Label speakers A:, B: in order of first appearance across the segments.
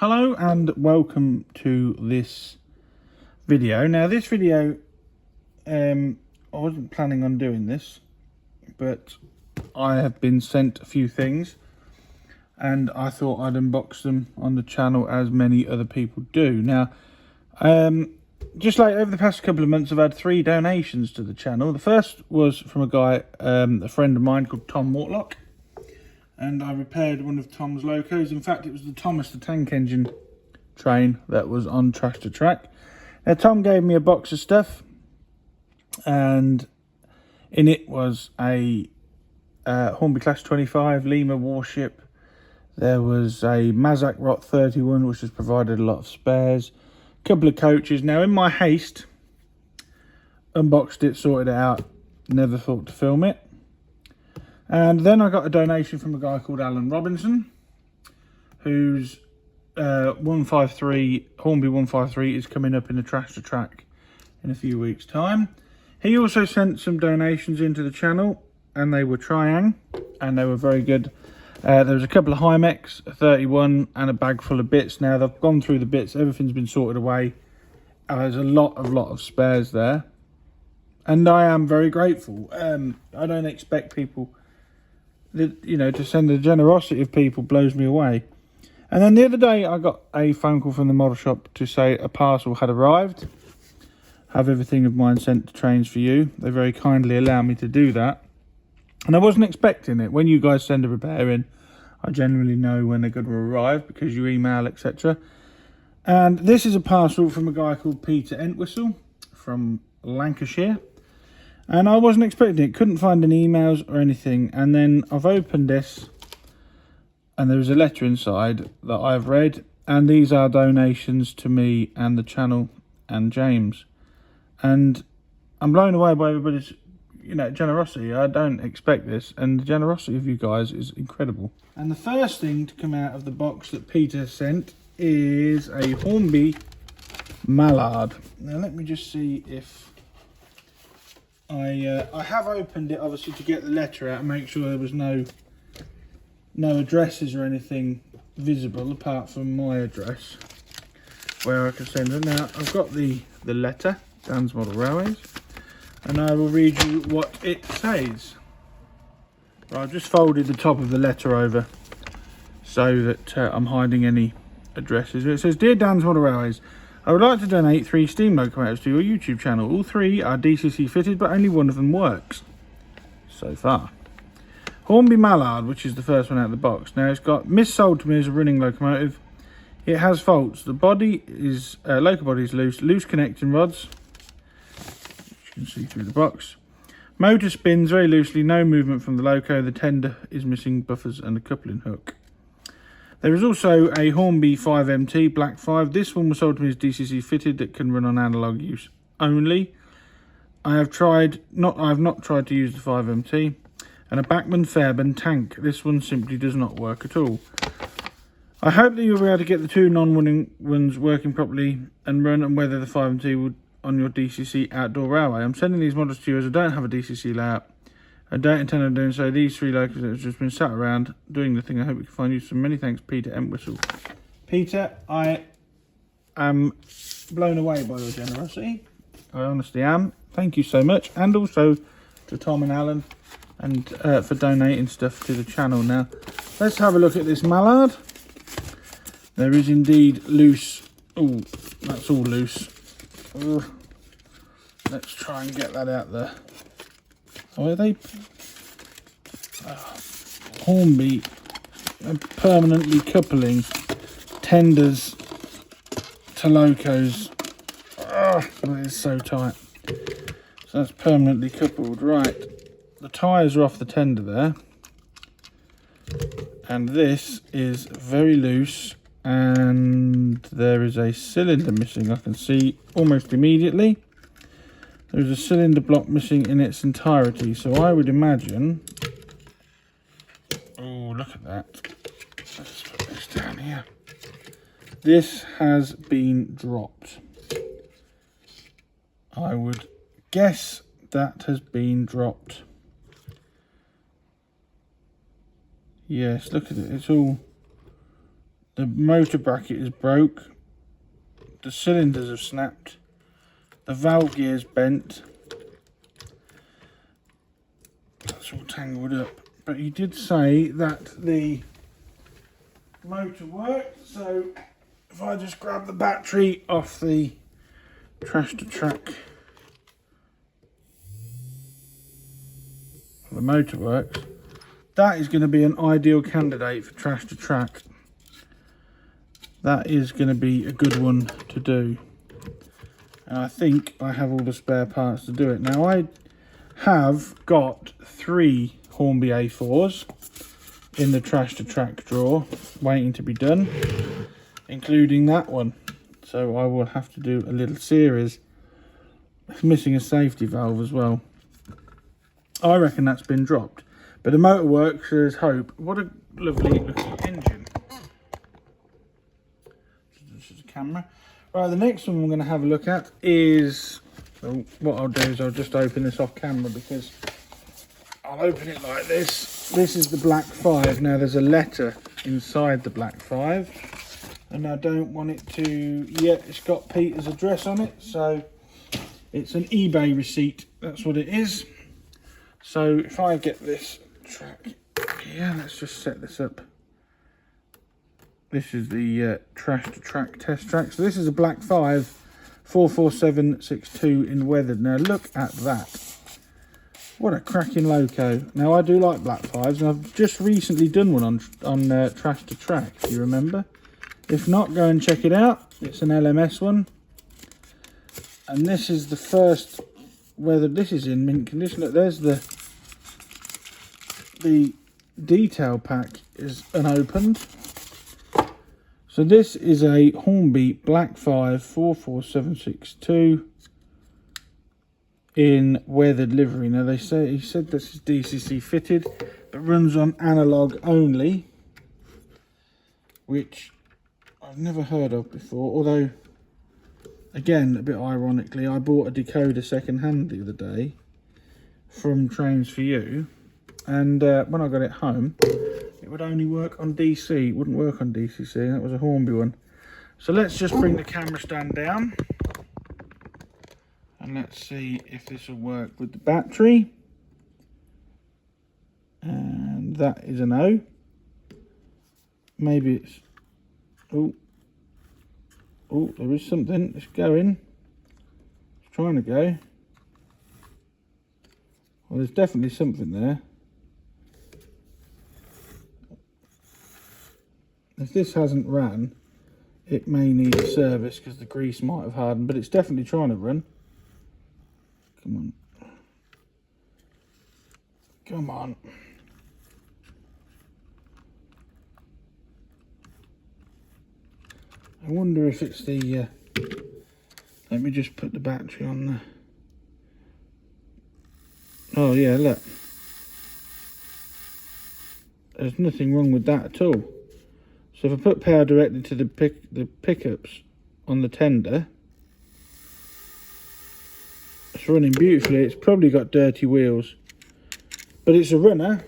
A: Hello and welcome to this video. Now this video, I wasn't planning on doing this, but I have been sent a few things and I thought I'd unbox them on the channel as many other people do. Now, just like over the past couple of months, I've had 3 donations to the channel. The first was from a guy, a friend of mine called Tom Mortlock. And I repaired one of Tom's locos. In fact, it was the Thomas the Tank Engine train that was on Trash to Track. Now, Tom gave me a box of stuff, and in it was a Hornby Class 25 Lima warship. There was a Mazak Rot 31, which has provided a lot of spares. A couple of coaches. Now, in my haste, unboxed it, sorted it out, never thought to film it. And then I got a donation from a guy called Alan Robinson, whose 153 Hornby 153 is coming up in the Trash to Track in a few weeks' time. He also sent some donations into the channel, and they were Triang, and they were very good. There was a couple of Hymex, a 31, and a bag full of bits. Now they've gone through the bits; everything's been sorted away. There's a lot of spares there, and I am very grateful. I don't expect people, to send. The generosity of people blows me away. And then the other day I got a phone call from the model shop to say a parcel had arrived. Have everything of mine sent to Trains for You. They very kindly allow me to do that. And I wasn't expecting it. When you guys send a repair in, I generally know when they're going to arrive because you email, etc. And this is a parcel from a guy called Peter Entwistle from Lancashire. And I wasn't expecting it, couldn't find any emails or anything. And then I've opened this, and there was a letter inside that I've read. And these are donations to me and the channel and James. And I'm blown away by everybody's, generosity. I don't expect this. And the generosity of you guys is incredible. And the first thing to come out of the box that Peter sent is a Hornby Malard. Now let me just see if... I have opened it obviously to get the letter out and make sure there was no addresses or anything visible apart from my address where I can send it. Now I've got the letter, Dan's Model Railways, and I will read you what it says. Right, I've just folded the top of the letter over so that I'm hiding any addresses. It says, "Dear Dan's Model Railways, I would like to donate 3 steam locomotives to your YouTube channel. All 3 are DCC fitted, but only one of them works so far. Hornby Malard, which is the first one out of the box. Now it's got missold to me as a running locomotive. It has faults. The body is loco body is loose connecting rods, which you can see through the box. Motor spins very loosely, no movement from the loco. The tender is missing buffers and a coupling hook. There is also a Hornby 5MT Black 5. This one was sold to me as DCC fitted. That can run on analog use only. I have not tried to use the 5MT. And a Bachmann Fairburn tank. This one simply does not work at all. I hope that you'll be able to get the 2 non-running ones working properly and run, and whether the 5MT would on your DCC outdoor railway. I'm sending these models to you as I don't have a DCC layout. I don't intend on doing so. These 3 locals that have just been sat around doing the thing. I hope we can find you some. Many thanks, Peter Entwistle." Peter, I am blown away by your generosity. I honestly am. Thank you so much. And also to Tom and Alan and for donating stuff to the channel. Now, let's have a look at this Mallard. There is indeed loose. Oh, that's all loose. Ugh. Let's try and get that out there. Oh, are they Hornby permanently coupling tenders to locos. It is so tight. So that's permanently coupled. Right, the tyres are off the tender there, and this is very loose, and there is a cylinder missing. I can see almost immediately. There's a cylinder block missing in its entirety, so I would imagine... Oh, look at that. Let's put this down here. This has been dropped. I would guess that has been dropped. Yes, look at it. It's all The motor bracket is broke. The cylinders have snapped. The valve gear's bent. That's all tangled up. But he did say that the motor worked, so if I just grab the battery off the trash to track, the motor works. That is going to be an ideal candidate for trash to track. That is going to be a good one to do. And I think I have all the spare parts to do it. Now I have got 3 Hornby A4s in the trash to track drawer waiting to be done, including that one. So I will have to do a little series. It's missing a safety valve as well. I reckon that's been dropped. But the motor works, there's hope. What a lovely looking engine. This is a camera. Right, the next one we're going to have a look at is, so what I'll do is I'll just open this off camera because I'll open it like this. This is the Black 5. Now there's a letter inside the Black 5 and I don't want it to, yeah, it's got Peter's address on it, so it's an eBay receipt, that's what it is. So if I get this track here, let's just set this up. This is the trash to track test track. So this is a Black 5 44762 in weathered. Now look at that. What a cracking loco. Now I do like Black 5s and I've just recently done one on trash to track, if you remember. If not, go and check it out. It's an LMS one. And this is the first weather. This is in mint condition. Look, there's the detail pack is unopened. So this is a Hornby Black 5 44762 in weathered livery. Now he said this is DCC fitted, but runs on analog only, which I've never heard of before. Although, again, a bit ironically, I bought a decoder second hand the other day from Trains for You, and when I got it home, it would only work on DC. It wouldn't work on DCC. That was a Hornby one. So let's just bring the camera stand down and let's see if this will work with the battery. And that is a no. Maybe it's, oh, there is something. It's going. It's trying to go. Well, there's definitely something there. If this hasn't ran, it may need a service because the grease might have hardened, but it's definitely trying to run. Come on. Come on. I wonder if it's the, let me just put the battery on there. Oh yeah, look. There's nothing wrong with that at all. So if I put power directly to the pickups on the tender, it's running beautifully. It's probably got dirty wheels, but it's a runner,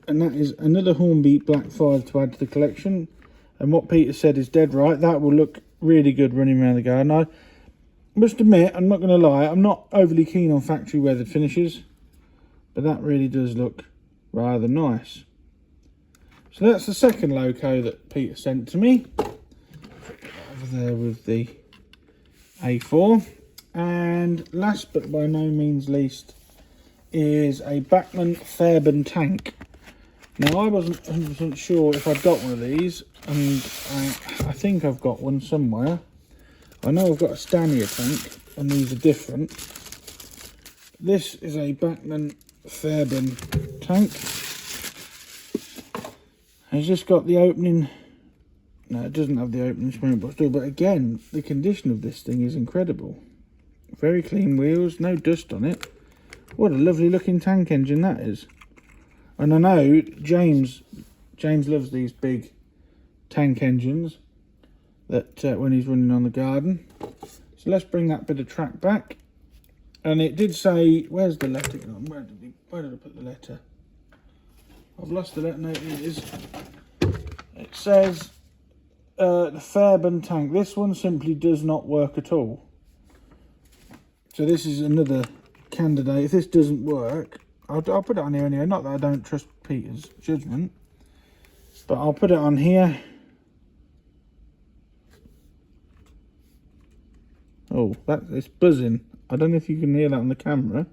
A: and that is another Hornby Black 5 to add to the collection. And what Peter said is dead right. That will look really good running around the garden. I must admit, I'm not going to lie, I'm not overly keen on factory weathered finishes, but that really does look rather nice. So that's the second loco that Peter sent to me. Over there with the A4. And last but by no means least is a Bachmann Fairburn tank. Now I wasn't 100% sure if I'd got one of these, and I think I've got one somewhere. I know I've got a Stanier tank, and these are different. This is a Bachmann Fairburn tank. It's just got the opening. No, it doesn't have the opening smoke box door, but again, the condition of this thing is incredible. Very clean wheels, no dust on it. What a lovely looking tank engine that is. And I know James loves these big tank engines that when he's running on the garden. So let's bring that bit of track back. And it did say, where's the letter gone? Where did I put the letter? I've lost the letter. No, it is. It says the Fairburn tank. This one simply does not work at all. So this is another candidate. If this doesn't work, I'll put it on here anyway. Not that I don't trust Peter's judgment, but I'll put it on here. Oh, it's buzzing. I don't know if you can hear that on the camera.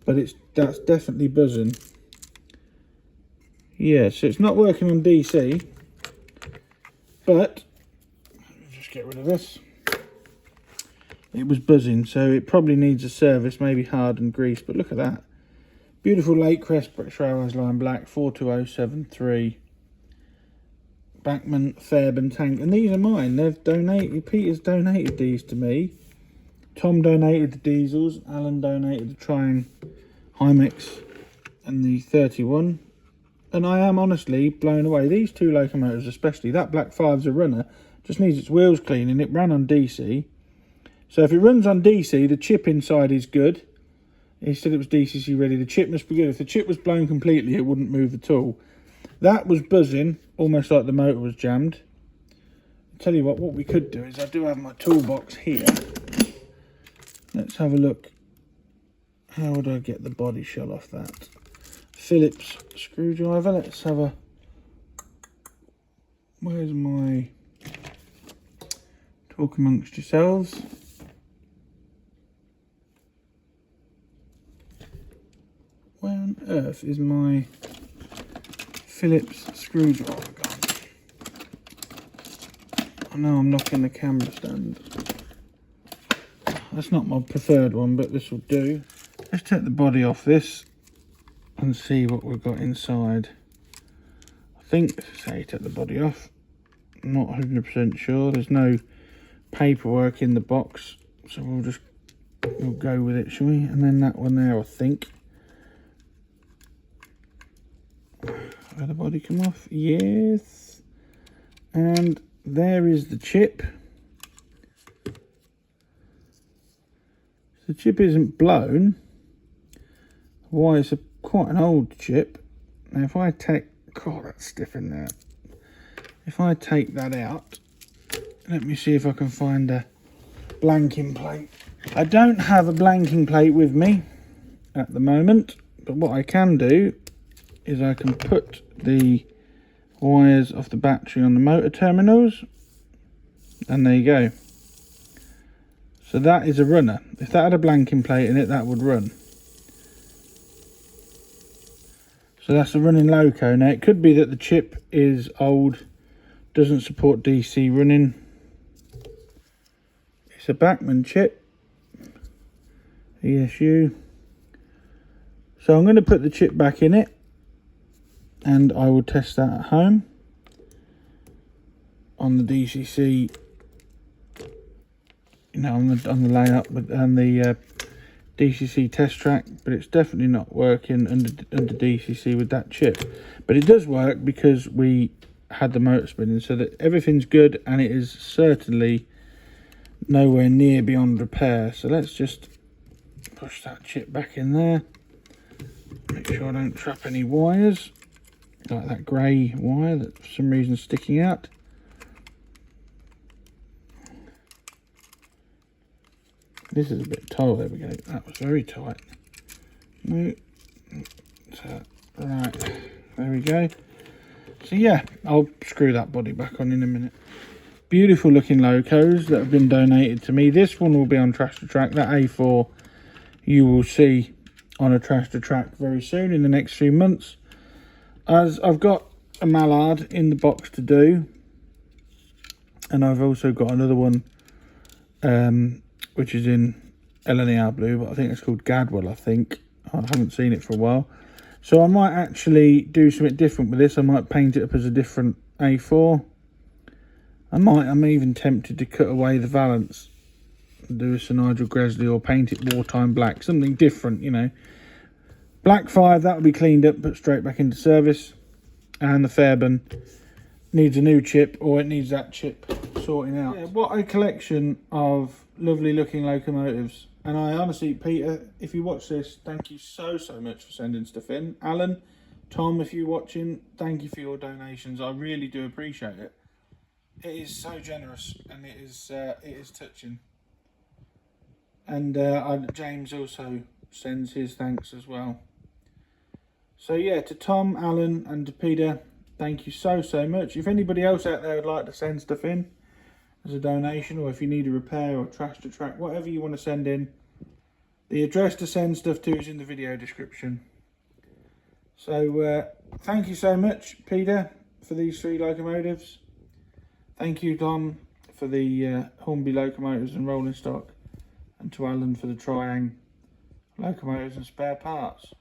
A: But that's definitely buzzing. Yeah, so it's not working on DC. But, just get rid of this. It was buzzing, so it probably needs a service, maybe hardened grease. But look at that. Beautiful Lake Crest British Railways Line Black 42073. Bachmann Fairburn tank. And these are mine. They've donated, Peter's donated these to me. Tom donated the diesels. Alan donated the Trine Hymex and the 31. And I am honestly blown away. These two locomotives especially, that Black 5's a runner, just needs its wheels cleaning. It ran on DC. So if it runs on DC, the chip inside is good. He said it was DCC ready. The chip must be good. If the chip was blown completely, it wouldn't move at all. That was buzzing, almost like the motor was jammed. I'll tell you what we could do is, I do have my toolbox here. Let's have a look. How would I get the body shell off that? Phillips screwdriver. Let's have a... Where's my... Talk amongst yourselves. Where on earth is my Phillips screwdriver gone? I know I'm knocking the camera stand. That's not my preferred one, but this will do. Let's take the body off this and see what we've got inside. I think, say take the body off. I'm not 100% sure. There's no paperwork in the box, so we'll go with it, shall we? And then that one there, I think. Where the body come off? Yes. And there is the chip. The chip isn't blown. Why, it's quite an old chip. Now if I take, God, that's stiff in there. If I take that out, let me see if I can find a blanking plate. I don't have a blanking plate with me at the moment, but what I can do is I can put the wires off the battery on the motor terminals, and there you go. So that is a runner. If that had a blanking plate in it, that would run. So that's a running loco. Now it could be that the chip is old, doesn't support DC running. It's a Bachmann chip, ESU. So I'm going to put the chip back in it, and I will test that at home on the DCC, you know, on the layup, but on the DCC test track. But it's definitely not working under DCC with that chip. But it does work because we had the motor spinning, so that everything's good, and it is certainly nowhere near beyond repair. So let's just push that chip back in there. Make sure I don't trap any wires, like that grey wire that for some reason is sticking out. This is a bit tight. There we go. That was very tight. No. So, right. There we go. So yeah, I'll screw that body back on in a minute. Beautiful looking locos that have been donated to me. This one will be on Trash to Track. That A4 you will see on a Trash to Track very soon, in the next few months. As I've got a Malard in the box to do, and I've also got another one which is in LNER blue, but I think it's called Gadwell, I think. I haven't seen it for a while. So I might actually do something different with this. I might paint it up as a different A4. I'm even tempted to cut away the valance and do a Sir Nigel Gresley, or paint it wartime black, something different, you know. Black 5, that will be cleaned up, put straight back into service. And the Fairburn needs a new chip, or it needs that chip sorting out. Yeah, what a collection of lovely looking locomotives. And I honestly, Peter, if you watch this, thank you so much for sending stuff in. Alan, Tom, if you're watching, thank you for your donations. I really do appreciate it. It is so generous, and it is touching. And James also sends his thanks as well. So yeah, to Tom, Alan and to Peter, thank you so much. If anybody else out there would like to send stuff in as a donation, or if you need a repair or trash to track, whatever you want to send in, the address to send stuff to is in the video description. So thank you so much, Peter, for these 3 locomotives. Thank you, Tom, for the Hornby locomotives and rolling stock, and to Alan for the Triang locomotives and spare parts.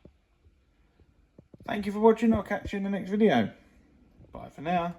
A: Thank you for watching. I'll catch you in the next video. Bye for now.